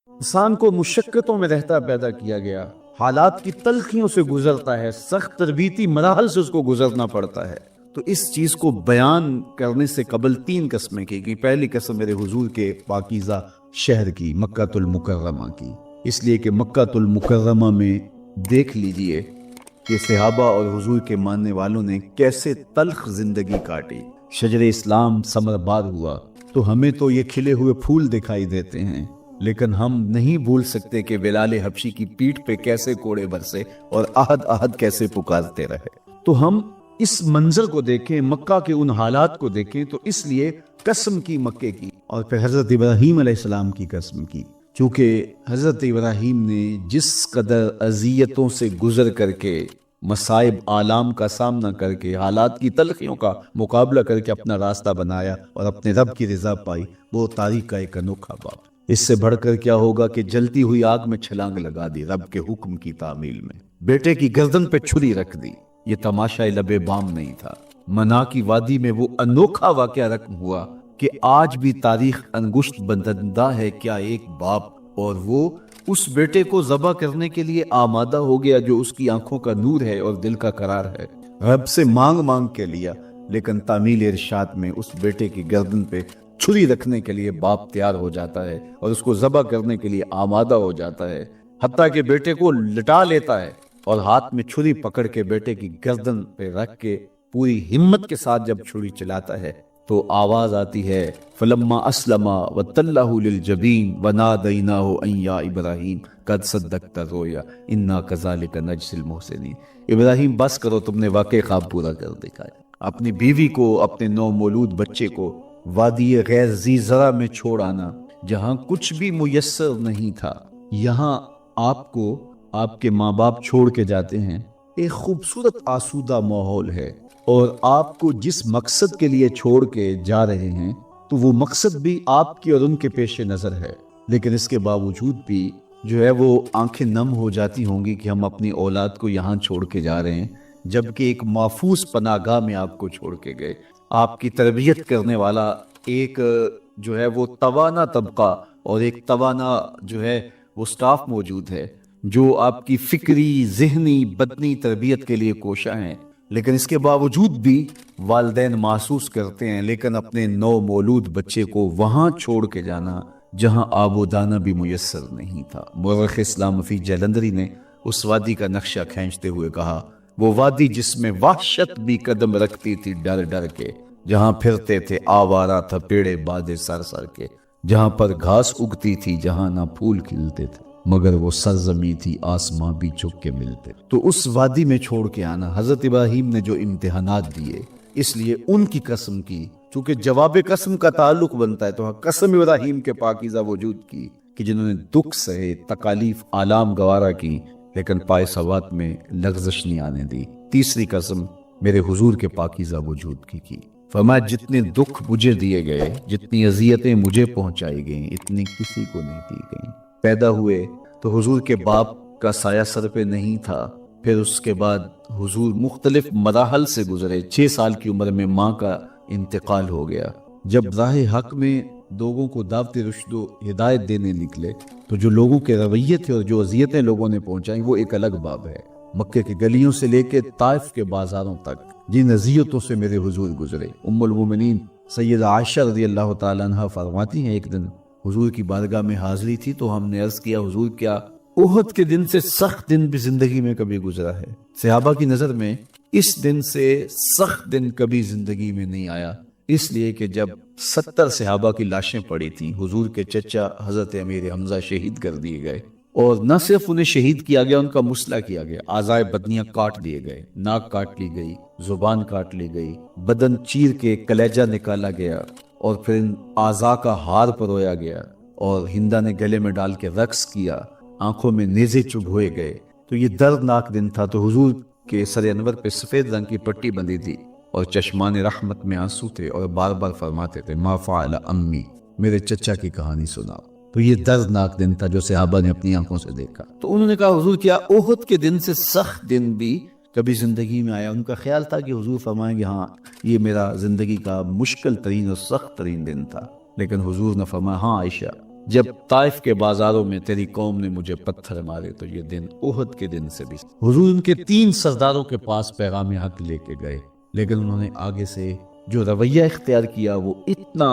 انسان کو مشقتوں میں رہتا پیدا کیا گیا، حالات کی تلخیوں سے گزرتا ہے، سخت تربیتی مراحل سے اس کو گزرنا پڑتا ہے۔ تو اس چیز کو بیان کرنے سے قبل 3 قسمیں کی گئی۔ پہلی قسم میرے حضور کے پاکیزہ شہر کی، مکہ المکرمہ کی، اس لیے کہ مکہ المکرمہ میں دیکھ لیجئے کہ صحابہ اور حضور کے ماننے والوں نے کیسے تلخ زندگی کاٹی۔ شجر اسلام ثمر بار ہوا تو ہمیں تو یہ کھلے ہوئے پھول دکھائی دیتے ہیں، لیکن ہم نہیں بھول سکتے کہ بلال حبشی کی پیٹھ پہ کیسے کوڑے برسے اور احد احد کیسے پکارتے رہے۔ تو ہم اس منظر کو دیکھیں، مکہ کے ان حالات کو دیکھیں، تو اس لیے قسم کی مکے کی، اور پھر حضرت ابراہیم علیہ السلام کی قسم کی، چونکہ حضرت ابراہیم نے جس قدر اذیتوں سے گزر کر کے، مصائب آلام کا سامنا کر کے، حالات کی تلخیوں کا مقابلہ کر کے اپنا راستہ بنایا اور اپنے رب کی رضا پائی، وہ تاریخ کا ایک انوکھا باب۔ اس سے بڑھ کر کیا ہوگا کہ جلتی ہوئی آگ میں چھلانگ لگا دی رب کے حکم کی تعمیل میں، بیٹے کی گردن پہ چھری رکھ دی۔ یہ تماشا لب بام نہیں تھا، منا کی وادی میں وہ انوکھا واقعہ رقم ہوا کہ آج بھی تاریخ انگشت بندندہ ہے کیا ایک باپ، اور وہ اس بیٹے کو ذبح کرنے کے لیے آمادہ ہو گیا جو اس کی آنکھوں کا نور ہے اور دل کا قرار ہے۔ رب سے مانگ مانگ کے لیا، لیکن تعمیل ارشاد میں اس بیٹے کی گردن پہ چھری رکھنے کے لیے باپ تیار ہو جاتا ہے اور اس کو ذبح کرنے کے لیے آمادہ ہو جاتا ہے، حتیٰ کہ بیٹے کو لٹا لیتا ہے اور ہاتھ میں چھری پکڑ کے بیٹے کی گردن پہ رکھ کے پوری ہمت کے ساتھ جب چھری چلاتا ہے تو آواز آتی ہے فلما اسلم وتلہ للجبین ونادیناہ ان یا ابراہیم قد صدقت الرؤیا انا کذالک نجزی المحسنین۔ ابراہیم بس کرو، تم نے واقعی خواب پورا کر دکھایا۔ اپنی بیوی کو، اپنے نو مولود بچے کو وادی غیر ذی زرع میں چھوڑ آنا، جہاں کچھ بھی میسر نہیں تھا، یہاں آپ کو آپ کے ماں باپ چھوڑ کے جاتے ہیں، ایک خوبصورت آسودہ ماحول ہے، اور آپ کو جس مقصد کے لیے چھوڑ کے جا رہے ہیں تو وہ مقصد بھی آپ کی اور ان کے پیش نظر ہے، لیکن اس کے باوجود بھی جو ہے وہ آنکھیں نم ہو جاتی ہوں گی کہ ہم اپنی اولاد کو یہاں چھوڑ کے جا رہے ہیں، جبکہ ایک محفوظ پناہ گاہ میں آپ کو چھوڑ کے گئے۔ آپ کی تربیت کرنے والا ایک جو ہے وہ توانا طبقہ اور ایک توانا جو ہے وہ سٹاف موجود ہے جو آپ کی فکری، ذہنی، بدنی تربیت کے لیے کوشاں ہیں، لیکن اس کے باوجود بھی والدین محسوس کرتے ہیں، لیکن اپنے نو مولود بچے کو وہاں چھوڑ کے جانا جہاں آب و دانہ بھی میسر نہیں تھا۔ مورخ اسلام فی جلندری نے اس وادی کا نقشہ کھینچتے ہوئے کہا، وہ وادی جس میں وحشت بھی قدم رکھتی تھی ڈر ڈر کے، جہاں پھرتے تھے آوارہ تھا پیڑے بادے سر سر کے، جہاں پر گھاس اگتی تھی، جہاں نہ پھول کھلتے تھے، مگر وہ سرزمین تھی آسماں بھی چک کے ملتے۔ تو اس وادی میں چھوڑ کے آنا، حضرت ابراہیم نے جو امتحانات دیے، اس لیے ان کی قسم کی، چونکہ جواب قسم کا تعلق بنتا ہے تو قسم ابراہیم کے پاکیزہ وجود کی کہ جنہوں نے دکھ سہے، تکالیف آلام گوارا کی، لیکن پائے سوات میں لغزش نہیں آنے دی۔ تیسری قسم میرے حضور کے پاکیزہ وجود کی فرمایا جتنے دکھ مجھے دیے گئے، جتنی اذیتیں مجھے پہنچائی گئیں، اتنی کسی کو نہیں دی گئیں۔ پیدا ہوئے تو حضور کے باپ کا سایہ سر پہ نہیں تھا، پھر اس کے بعد حضور مختلف مراحل سے گزرے۔ 6 سال کی عمر میں ماں کا انتقال ہو گیا۔ جب راہ حق میں لوگوں کو دعوت رشد و ہدایت دینے نکلے تو جو لوگوں کے رویے تھے اور جو اذیتیں لوگوں نے پہنچائیں وہ ایک الگ باب ہے۔ مکے کی گلیوں سے لے کے طائف کے بازاروں تک جن اذیتوں سے میرے حضور گزرے، ام المومنین سیدہ عائشہ رضی اللہ تعالیٰ عنہ فرماتی ہیں، ایک دن حضور کی بارگاہ میں حاضری تھی تو ہم نے عرض کیا، حضور کیا احد کے دن سے سخت دن بھی زندگی میں کبھی گزرا ہے؟ صحابہ کی نظر میں اس دن سے سخت دن کبھی زندگی میں نہیں آیا، اس لیے کہ جب 70 صحابہ کی لاشیں پڑی تھیں، حضور کے چچا حضرت امیر حمزہ شہید کر دیے گئے، اور نہ صرف انہیں شہید کیا گیا، ان کا مسئلہ کیا گیا، اعضائے بدنیاں کاٹ دیے گئے، ناک کاٹ لی گئی، زبان کاٹ لی گئی، بدن چیر کے کلیجہ نکالا گیا، اور پھر ان اعضاء کا ہار پرویا گیا، اور ہندا نے گلے میں ڈال کے رقص کیا، آنکھوں میں نیزے چبھوئے گئے۔ تو یہ دردناک دن تھا۔ تو حضور کے سر انور پہ سفید رنگ کی پٹی بندھی تھی اور چشمان رحمت میں آنسو تھے، اور بار بار فرماتے تھے ما فعل امی، میرے چچا کی کہانی سناؤ۔ تو یہ دردناک دن تھا جو صحابہ نے اپنی آنکھوں سے دیکھا۔ تو انہوں نے کہا، حضور کیا احد کے دن سے سخت دن بھی کبھی زندگی میں آیا؟ ان کا خیال تھا کہ حضور فرمائیں گے ہاں یہ میرا زندگی کا مشکل ترین اور سخت ترین دن تھا، لیکن حضور نے فرمایا ہاں عائشہ، جب طائف کے بازاروں میں تیری قوم نے مجھے پتھر مارے تو یہ دن احد کے دن سے بھی۔ حضور ان کے 3 سرداروں کے پاس پیغام حق لے کے گئے، لیکن انہوں نے آگے سے جو رویہ اختیار کیا وہ اتنا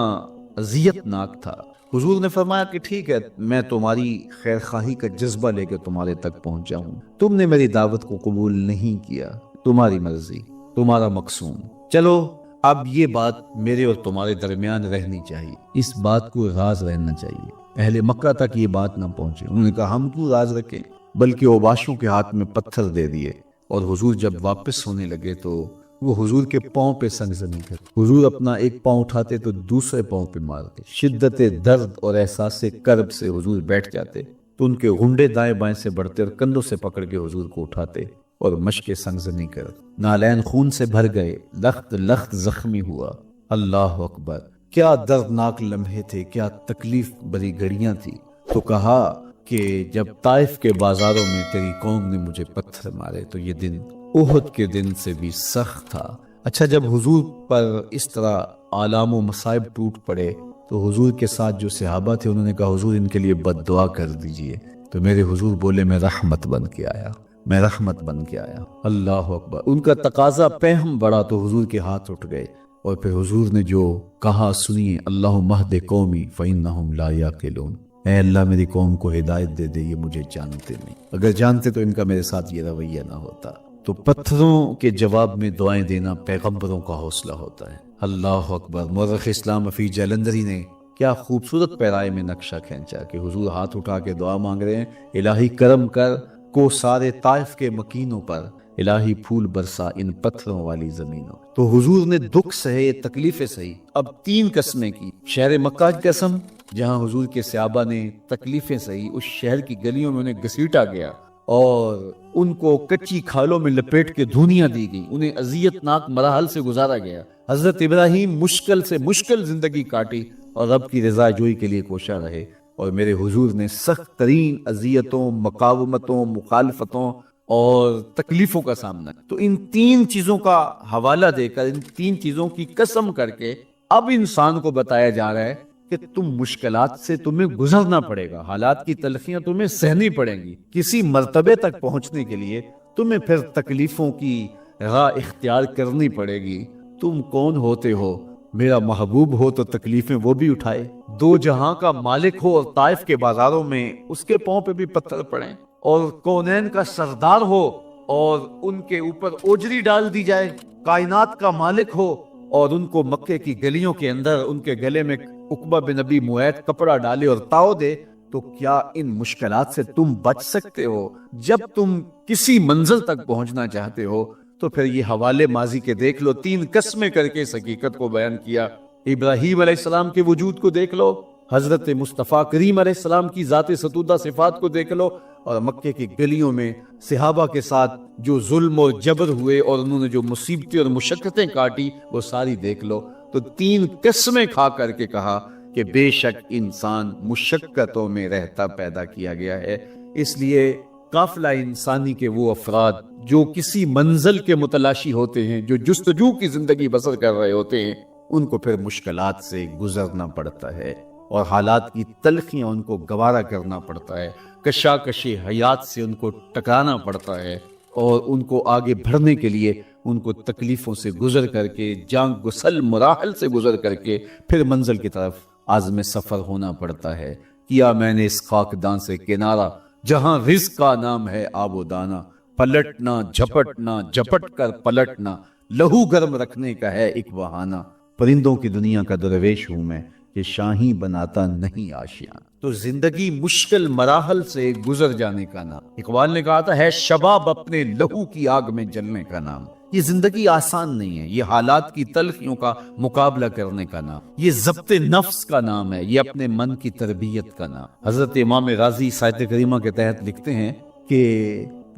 اذیت ناک تھا۔ حضور نے فرمایا کہ ٹھیک ہے، میں تمہاری خیر خواہی کا جذبہ لے کے تمہارے تک پہنچا ہوں، تم نے میری دعوت کو قبول نہیں کیا، تمہاری مرضی، تمہارا مقصود، چلو اب یہ بات میرے اور تمہارے درمیان رہنی چاہیے، اس بات کو راز رہنا چاہیے، اہل مکہ تک یہ بات نہ پہنچے۔ انہوں نے کہا ہم کیوں راز رکھیں، بلکہ اوباشوں کے ہاتھ میں پتھر دے دیے، اور حضور جب واپس ہونے لگے تو وہ حضور کے پاؤں پہ سنگزنی کرتے، حضور اپنا ایک پاؤں اٹھاتے تو دوسرے پاؤں پہ مارتے، شدت درد اور احساس کرب سے حضور بیٹھ جاتے تو ان کے غنڈے دائیں بائیں سے بڑھتے اور کندھوں سے پکڑ کے حضور کو اٹھاتے اور مشق سنگزنی کر، نالین خون سے بھر گئے، لخت لخت زخمی ہوا۔ اللہ اکبر، کیا دردناک لمحے تھے، کیا تکلیف بری گھڑیاں تھی۔ تو کہا کہ جب طائف کے بازاروں میں تیری قوم نے مجھے پتھر مارے تو یہ دن احد کے دن سے بھی سخت تھا۔ اچھا، جب حضور پر اس طرح آلام و مصائب ٹوٹ پڑے تو حضور کے ساتھ جو صحابہ تھے انہوں نے کہا حضور ان کے لیے بد دعا کر دیجئے، تو میرے حضور بولے میں رحمت بن کے آیا، میں رحمت بن کے آیا۔ اللہ اکبر، ان کا تقاضا پہم بڑا تو حضور کے ہاتھ اٹھ گئے، اور پھر حضور نے جو کہا سنیے، اللہم اہد قومی فإنہم لا یعقلون، اے اللہ میری قوم کو ہدایت دے دے، یہ مجھے جانتے نہیں، اگر جانتے تو ان کا میرے ساتھ یہ رویہ نہ ہوتا۔ تو پتھروں کے جواب میں دعائیں دینا پیغمبروں کا حوصلہ ہوتا ہے۔ اللہ اکبر، مورخ اسلام حفیظ جلندری نے کیا خوبصورت پیرائے میں نقشہ کھینچا کہ حضور ہاتھ اٹھا کے دعا مانگ رہے ہیں، الہی کرم کر کو سارے طائف کے مکینوں پر، الہی پھول برسا ان پتھروں والی زمینوں۔ تو حضور نے دکھ سہے، تکلیفیں سہی، اب 3 قسمیں کی، شہر مکہ کی قسم جہاں حضور کے صحابہ نے تکلیفیں سہی، اس شہر کی گلیوں میں انہیں گھسیٹا گیا اور ان کو کچی کھالوں میں لپیٹ کے دھونیاں دی گئی، انہیں اذیت ناک مراحل سے گزارا گیا۔ حضرت ابراہیم مشکل سے مشکل زندگی کاٹی اور رب کی رضا جوئی کے لیے کوشاں رہے، اور میرے حضور نے سخت ترین اذیتوں، مقاومتوں، مخالفتوں اور تکلیفوں کا سامنا۔ تو ان 3 چیزوں کا حوالہ دے کر، ان 3 چیزوں کی قسم کر کے اب انسان کو بتایا جا رہا ہے کہ تم مشکلات سے تمہیں گزرنا پڑے گا، حالات کی تلخیاں تمہیں سہنی پڑیں گی، کسی مرتبے تک پہنچنے کے لیے تمہیں پھر تکلیفوں کی راہ اختیار کرنی پڑے گی۔ تم کون ہوتے ہو؟ میرا محبوب ہو تو تکلیفیں وہ بھی اٹھائے، 2 جہاں کا مالک ہو اور طائف کے بازاروں میں اس کے پاؤں پہ بھی پتھر پڑیں، اور کونین کا سردار ہو اور ان کے اوپر اوجری ڈال دی جائے، کائنات کا مالک ہو اور ان کو مکے کی گلیوں کے اندر ان کے گلے میں عقبہ بن ابی معیط کپڑا ڈالے اور تاؤ دے، تو کیا ان مشکلات سے تم بچ سکتے ہو؟ جب تم کسی منزل تک پہنچنا چاہتے ہو تو پھر یہ حوالے ماضی کے دیکھ لو، 3 قسمیں کر کے اس حقیقت کو بیان کیا۔ ابراہیم علیہ السلام کے وجود کو دیکھ لو، حضرت مصطفیٰ کریم علیہ السلام کی ذات ستودہ صفات کو دیکھ لو، اور مکے کی گلیوں میں صحابہ کے ساتھ جو ظلم اور جبر ہوئے اور انہوں نے جو مصیبتیں اور مشقتیں کاٹی وہ ساری دیکھ لو۔ تو 3 قسمیں کھا کر کے کہا کہ بے شک انسان مشقتوں میں رہتا پیدا کیا گیا ہے، اس لیے قافلہ انسانی کے وہ افراد جو کسی منزل کے متلاشی ہوتے ہیں، جو جستجو کی زندگی بسر کر رہے ہوتے ہیں، ان کو پھر مشکلات سے گزرنا پڑتا ہے اور حالات کی تلخیاں ان کو گوارا کرنا پڑتا ہے، کشاکشی حیات سے ان کو ٹکرانا پڑتا ہے، اور ان کو آگے بڑھنے کے لیے ان کو تکلیفوں سے گزر کر کے، جان گسل مراحل سے گزر کر کے پھر منزل کی طرف عازم سفر ہونا پڑتا ہے۔ کیا میں نے اس خاکدان سے کنارہ جہاں رزق کا نام ہے آب و دانا، پلٹنا جھپٹنا جھپٹ کر پلٹنا، لہو گرم رکھنے کا ہے ایک بہانہ، پرندوں کی دنیا کا درویش ہوں میں کہ شاہی بناتا نہیں آشیاں۔ تو زندگی مشکل مراحل سے گزر جانے کا نام، اقبال نے کہا تھا ہے شباب اپنے لہو کی آگ میں جلنے کا نام۔ یہ زندگی آسان نہیں ہے، یہ حالات کی تلخیوں کا مقابلہ کرنے کا نام، یہ ضبط نفس کا نام ہے، یہ اپنے من کی تربیت کا نام۔ حضرت امام رازی سائت کریمہ کے تحت لکھتے ہیں کہ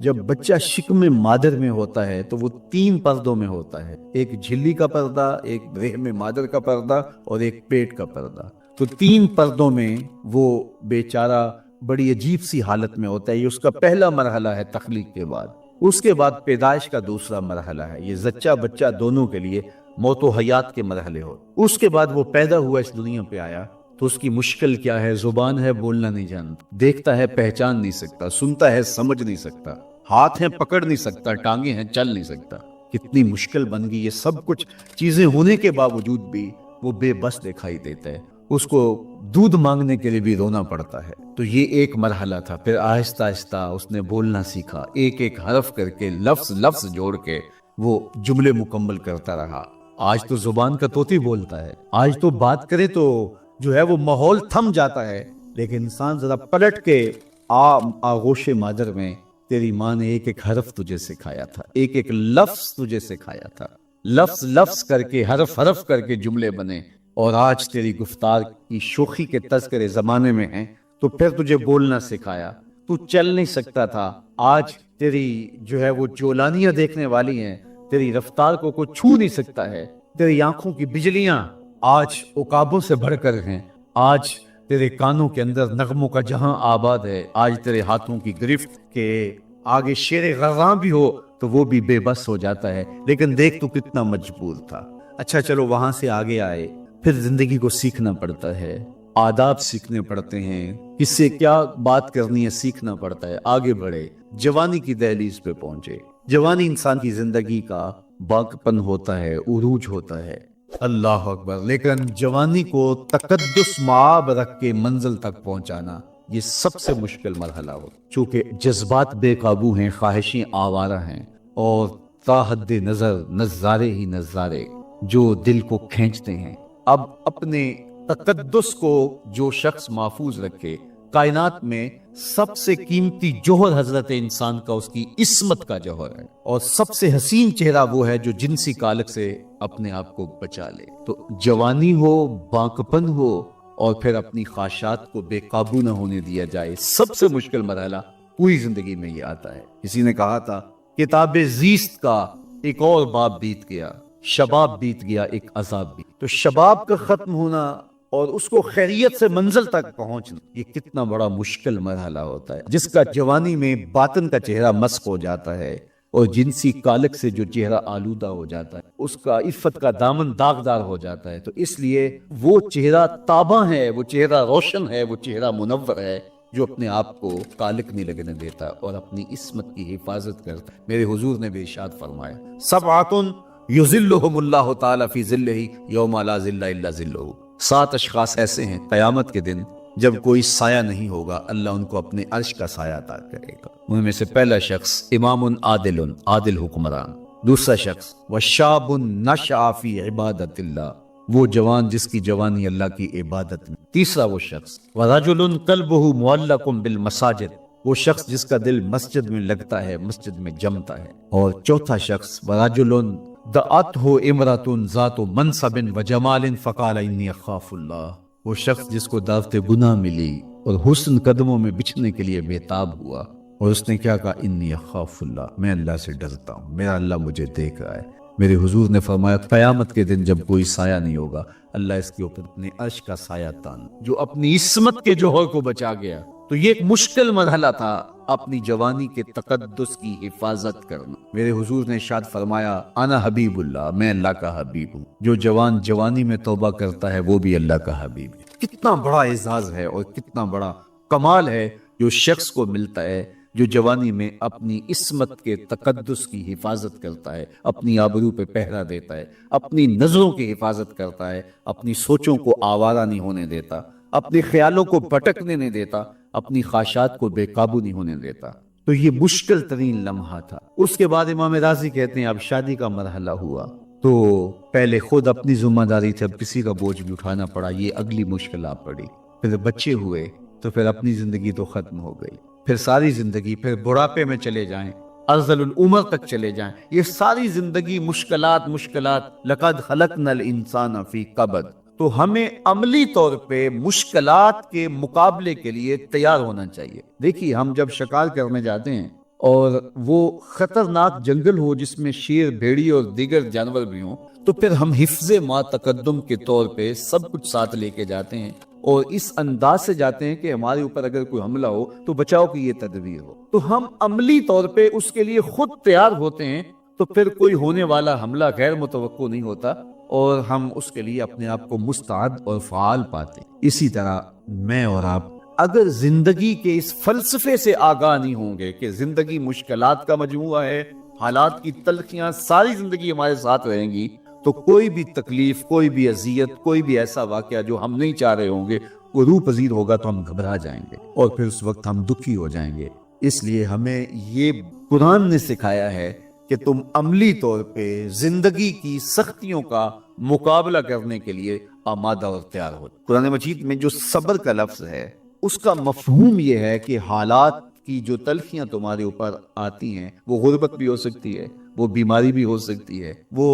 جب بچہ شکم مادر میں ہوتا ہے تو وہ 3 پردوں میں ہوتا ہے، ایک جھلی کا پردہ، ایک رحم مادر کا پردہ اور ایک پیٹ کا پردہ۔ تو 3 پردوں میں وہ بیچارہ بڑی عجیب سی حالت میں ہوتا ہے۔ یہ اس کا پہلا مرحلہ ہے تخلیق کے بعد، اس کے بعد پیدائش کا دوسرا مرحلہ ہے، یہ زچہ بچہ دونوں کے لیے موت و حیات کے مرحلے ہو۔ اس کے بعد وہ پیدا ہوا، اس دنیا پہ آیا، تو اس کی مشکل کیا ہے؟ زبان ہے بولنا نہیں جانتا، دیکھتا ہے پہچان نہیں سکتا، سنتا ہے سمجھ نہیں سکتا، ہاتھ ہیں پکڑ نہیں سکتا، ٹانگیں ہیں چل نہیں سکتا. کتنی مشکل بن گئی. یہ سب کچھ چیزیں ہونے کے باوجود بھی وہ بے بس دکھائی دیتا ہے، اس کو دودھ مانگنے کے لیے بھی رونا پڑتا ہے. تو یہ ایک مرحلہ تھا. پھر آہستہ آہستہ اس نے بولنا سیکھا، ایک ایک حرف کر کے، لفظ لفظ جوڑ کے وہ جملے مکمل کرتا رہا. آج تو زبان کا طوطی بولتا ہے، آج تو بات کرے تو جو ہے وہ ماحول تھم جاتا ہے. لیکن انسان ذرا پلٹ کے آغوش مادر میں تیری ماں نے ایک ایک حرف تجھے سکھایا تھا، ایک ایک لفظ تجھے سکھایا تھا، لفظ لفظ کر کے، حرف حرف کر کے جملے بنے. اور آج تیری گفتار کی شوخی کے تذکرے زمانے میں ہیں تو پھر تجھے بولنا سکھایا. تو چل نہیں سکتا تھا، آج تیری جو ہے وہ جولانیاں دیکھنے والی ہیں، تیری رفتار کو کوئی چھو نہیں سکتا ہے. تیری آنکھوں کی بجلیاں آج عقابوں سے بڑھ کر ہیں. آج تیرے کانوں کے اندر نغموں کا جہاں آباد ہے. آج تیرے ہاتھوں کی گرفت کے آگے شیر غراں بھی ہو تو وہ بھی بے بس ہو جاتا ہے. لیکن دیکھ تو کتنا مجبور تھا. اچھا چلو وہاں سے آگے آئے، پھر زندگی کو سیکھنا پڑتا ہے، آداب سیکھنے پڑتے ہیں، کس سے کیا بات کرنی ہے سیکھنا پڑتا ہے. آگے بڑھے، جوانی کی دہلیز پہ پہنچے. جوانی انسان کی زندگی کا باقپن ہوتا ہے، عروج ہوتا ہے. اللہ اکبر. لیکن جوانی کو تقدس معاب رکھ کے منزل تک پہنچانا یہ سب سے مشکل مرحلہ ہو، چونکہ جذبات بے قابو ہیں، خواہشیں آوارہ ہیں، اور تا حد نظر نظارے ہی نظارے جو دل کو کھینچتے ہیں. اب اپنے تقدس کو جو شخص محفوظ رکھے، کائنات میں سب سے قیمتی جوہر حضرت انسان کا اس کی عصمت کا جوہر ہے، اور سب سے حسین چہرہ وہ ہے جو جنسی کالک سے اپنے آپ کو بچا لے. تو جوانی ہو، باقپن ہو، اور پھر اپنی خواہشات کو بے قابو نہ ہونے دیا جائے. سب سے مشکل مرحلہ پوری زندگی میں یہ آتا ہے. کسی نے کہا تھا کتاب زیست کا ایک اور باب بیت گیا، شباب بیت گیا، ایک عذاب بھی. تو شباب کا ختم ہونا اور اس کو خیریت سے منزل تک پہنچنا یہ کتنا بڑا مشکل مرحلہ ہوتا ہے. جس کا جوانی میں باطن کا چہرہ مسخ ہو جاتا ہے اور جنسی کالک سے جو چہرہ آلودہ ہو جاتا ہے، اس کا عفت کا دامن داغدار ہو جاتا ہے. تو اس لیے وہ چہرہ تاباں ہے، وہ چہرہ روشن ہے، وہ چہرہ منور ہے جو اپنے آپ کو کالک نہیں لگنے دیتا اور اپنی عصمت کی حفاظت کرتا ہے. میرے حضور نے بھی ارشاد فرمایا، سبعۃ یظلھم اللہ تعالی فی ظلہ یوم لا ظل الا ظلہ. 7 اشخاص ایسے ہیں قیامت کے دن جب کوئی سایہ نہیں ہوگا، اللہ ان کو اپنے عرش کا سایہ عطا کرے گا. ان میں سے پہلا شخص امام عادل، عادل حکمران. دوسرا شخص وشاب نشأ فی عبادت اللہ، وہ جوان جس کی جوانی اللہ کی عبادت میں. تیسرا وہ شخص ورجل قلبہ معلق بالمساجد، وہ شخص جس کا دل مسجد میں لگتا ہے، مسجد میں جمتا ہے. اور چوتھا شخص ورجل دعته امرأة ذات منصب وجمال فقال انی اخاف اللہ، وہ شخص جس کو دعوت گناہ ملی اور حسن قدموں میں بچھنے کے لیے بےتاب ہوا، اور اس نے کیا کہا، انی اخاف اللہ، میں اللہ سے ڈرتا ہوں، میرا اللہ مجھے دیکھ رہا ہے. میرے حضور نے فرمایا قیامت کے دن جب کوئی سایہ نہیں ہوگا، اللہ اس کے اوپر اپنے عرش کا سایہ تان، جو اپنی عصمت کے جوہر کو بچا گیا. تو یہ ایک مشکل مرحلہ تھا، اپنی جوانی کے تقدس کی حفاظت کرنا. میرے حضور نے ارشاد فرمایا انا حبیب اللہ، میں اللہ کا حبیب ہوں. جو جوان جوانی میں توبہ کرتا ہے وہ بھی اللہ کا حبیب ہے. کتنا بڑا اعزاز ہے اور کتنا بڑا کمال ہے جو شخص کو ملتا ہے جو جوانی میں اپنی عصمت کے تقدس کی حفاظت کرتا ہے، اپنی آبرو پہ پہرا دیتا ہے، اپنی نظروں کی حفاظت کرتا ہے، اپنی سوچوں کو آوارہ نہیں ہونے دیتا، اپنے خیالوں کو بھٹکنے نہیں دیتا، اپنی خواہشات کو بے قابو نہیں ہونے دیتا. تو یہ مشکل ترین لمحہ تھا. اس کے بعد امام راضی کہتے ہیں اب شادی کا مرحلہ ہوا تو پہلے خود اپنی ذمہ داری تھی، اب کسی کا بوجھ بھی اٹھانا پڑا، یہ اگلی مشکل آ پڑی. پھر بچے ہوئے تو پھر اپنی زندگی تو ختم ہو گئی، پھر ساری زندگی، پھر بڑھاپے میں چلے جائیں، ارذل العمر تک چلے جائیں، یہ ساری زندگی مشکلات. لقد خلقنا الانسان فی کبد. تو ہمیں عملی طور پہ مشکلات کے مقابلے کے لیے تیار ہونا چاہیے. دیکھیے ہم جب شکار کرنے جاتے ہیں اور وہ خطرناک جنگل ہو جس میں شیر، بھیڑی اور دیگر جانور بھی ہوں، تو پھر ہم حفظ ما تقدم کے طور پہ سب کچھ ساتھ لے کے جاتے ہیں اور اس انداز سے جاتے ہیں کہ ہمارے اوپر اگر کوئی حملہ ہو تو بچاؤ کی یہ تدبیر ہو. تو ہم عملی طور پہ اس کے لیے خود تیار ہوتے ہیں. تو پھر کوئی ہونے والا حملہ غیر متوقع نہیں ہوتا اور ہم اس کے لیے اپنے آپ کو مستعد اور فعال پاتے ہیں۔ اسی طرح میں اور آپ اگر زندگی کے اس فلسفے سے آگاہ نہیں ہوں گے کہ زندگی مشکلات کا مجموعہ ہے، حالات کی تلخیاں ساری زندگی ہمارے ساتھ رہیں گی، تو کوئی بھی تکلیف، کوئی بھی اذیت، کوئی بھی ایسا واقعہ جو ہم نہیں چاہ رہے ہوں گے وہ روح پذیر ہوگا تو ہم گھبرا جائیں گے اور پھر اس وقت ہم دکھی ہو جائیں گے۔ اس لیے ہمیں یہ قرآن نے سکھایا ہے کہ تم عملی طور پہ زندگی کی سختیوں کا مقابلہ کرنے کے لیے آمادہ اور تیار ہو۔ قرآن مجید میں جو صبر کا لفظ ہے اس کا مفہوم یہ ہے کہ حالات کی جو تلخیاں تمہارے اوپر آتی ہیں، وہ غربت بھی ہو سکتی ہے، وہ بیماری بھی ہو سکتی ہے، وہ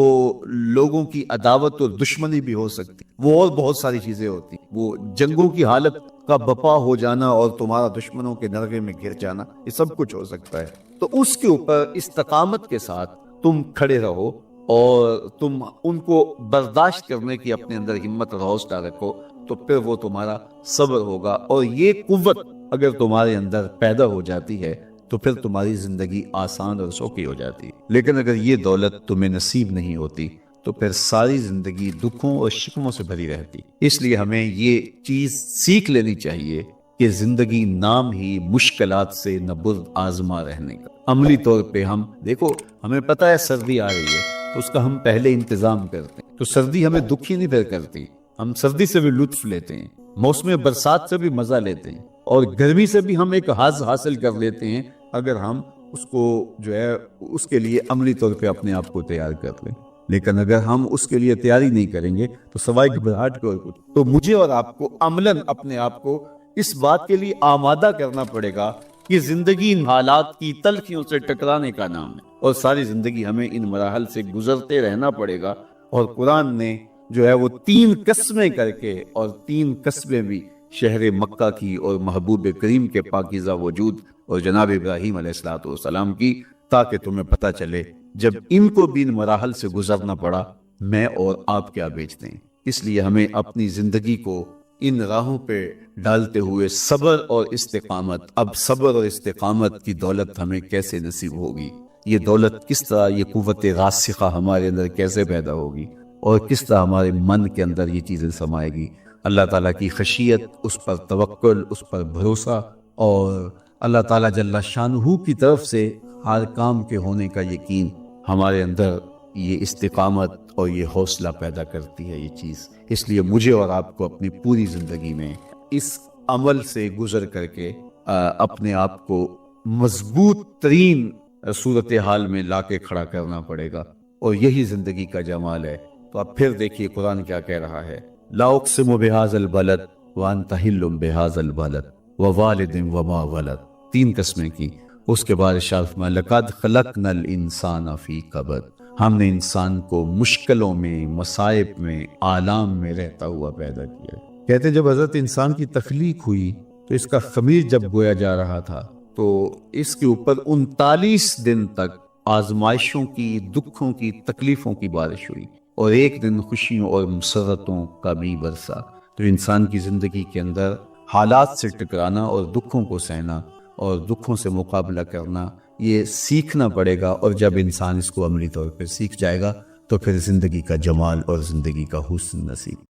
لوگوں کی عداوت اور دشمنی بھی ہو سکتی ہے، وہ اور بہت ساری چیزیں ہوتی ہیں، وہ جنگوں کی حالت کا بپا ہو جانا اور تمہارا دشمنوں کے نرغے میں گر جانا، یہ سب کچھ ہو سکتا ہے۔ تو اس کے اوپر استقامت کے ساتھ تم کھڑے رہو اور تم ان کو برداشت کرنے کی اپنے اندر ہمت اور حوصلہ رکھو، تو پھر وہ تمہارا صبر ہوگا، اور یہ قوت اگر تمہارے اندر پیدا ہو جاتی ہے تو پھر تمہاری زندگی آسان اور سوکھی ہو جاتی ہے۔ لیکن اگر یہ دولت تمہیں نصیب نہیں ہوتی تو پھر ساری زندگی دکھوں اور شکموں سے بھری رہتی۔ اس لیے ہمیں یہ چیز سیکھ لینی چاہیے کہ زندگی نام ہی مشکلات سے نبرد آزما رہنے کا۔ عملی طور پہ ہم دیکھو، ہمیں پتہ ہے سردی آ رہی ہے تو اس کا ہم پہلے انتظام کرتے ہیں، تو سردی ہمیں دکھی نہیں پھر کرتی، ہم سردی سے بھی لطف لیتے ہیں، موسم برسات سے بھی مزہ لیتے ہیں، اور گرمی سے بھی ہم ایک حظ حاصل کر لیتے ہیں اگر ہم اس کو جو ہے اس کے لیے عملی طور پہ اپنے آپ کو تیار کر لیں۔ لیکن اگر ہم اس کے لیے تیاری نہیں کریں گے تو سوائے گھبراہٹ کے اور کچھ، تو مجھے اور آپ کو عملاً اپنے آپ کو اس بات کے لیے آمادہ کرنا پڑے گا کہ زندگی ان حالات کی تلخیوں سے ٹکرانے کا نام ہے، اور ساری زندگی ہمیں ان مراحل سے گزرتے رہنا پڑے گا۔ اور قرآن نے جو ہے وہ 3 قسمیں کر کے، اور 3 قسمیں بھی شہر مکہ کی اور محبوب کریم کے پاکیزہ وجود اور جناب ابراہیم علیہ السلام کی، تاکہ تمہیں پتہ چلے جب ان کو بھی ان مراحل سے گزرنا پڑا میں اور آپ کیا بیچتے ہیں۔ اس لیے ہمیں اپنی زندگی کو ان راہوں پہ ڈالتے ہوئے صبر اور استقامت، اب صبر اور استقامت کی دولت ہمیں کیسے نصیب ہوگی، یہ دولت کس طرح، یہ قوت راسخہ ہمارے اندر کیسے پیدا ہوگی، اور کس طرح ہمارے من کے اندر یہ چیزیں سمائے گی۔ اللہ تعالیٰ کی خشیت، اس پر توکل، اس پر بھروسہ، اور اللہ تعالیٰ جل شانہ کی طرف سے ہر کام کے ہونے کا یقین ہمارے اندر یہ استقامت اور یہ حوصلہ پیدا کرتی ہے یہ چیز۔ اس لیے مجھے اور آپ کو اپنی پوری زندگی میں اس عمل سے گزر کر کے اپنے آپ کو مضبوط ترین صورتحال میں لا کے کھڑا کرنا پڑے گا، اور یہی زندگی کا جمال ہے۔ تو اب پھر دیکھیے قرآن کیا کہہ رہا ہے، لا اقسم بہذا البلد وانت حل بہذا البلد ووالد وما ولد، 3 قسمیں کی۔ اس کے بعد ارشاد فرمایا لقد خلقنا الانسان فی کبد، ہم نے انسان کو مشکلوں میں، مصائب میں، آلام میں رہتا ہوا پیدا کیا۔ کہتے ہیں جب حضرت انسان کی تخلیق ہوئی تو اس کا خمیر جب بویا جا رہا تھا تو اس کے اوپر 39 دن تک آزمائشوں کی، دکھوں کی، تکلیفوں کی بارش ہوئی، اور ایک دن خوشیوں اور مسرتوں کا بھی برسا۔ تو انسان کی زندگی کے اندر حالات سے ٹکرانا اور دکھوں کو سہنا اور دکھوں سے مقابلہ کرنا، یہ سیکھنا پڑے گا، اور جب انسان اس کو عملی طور پر سیکھ جائے گا تو پھر زندگی کا جمال اور زندگی کا حسن نصیب۔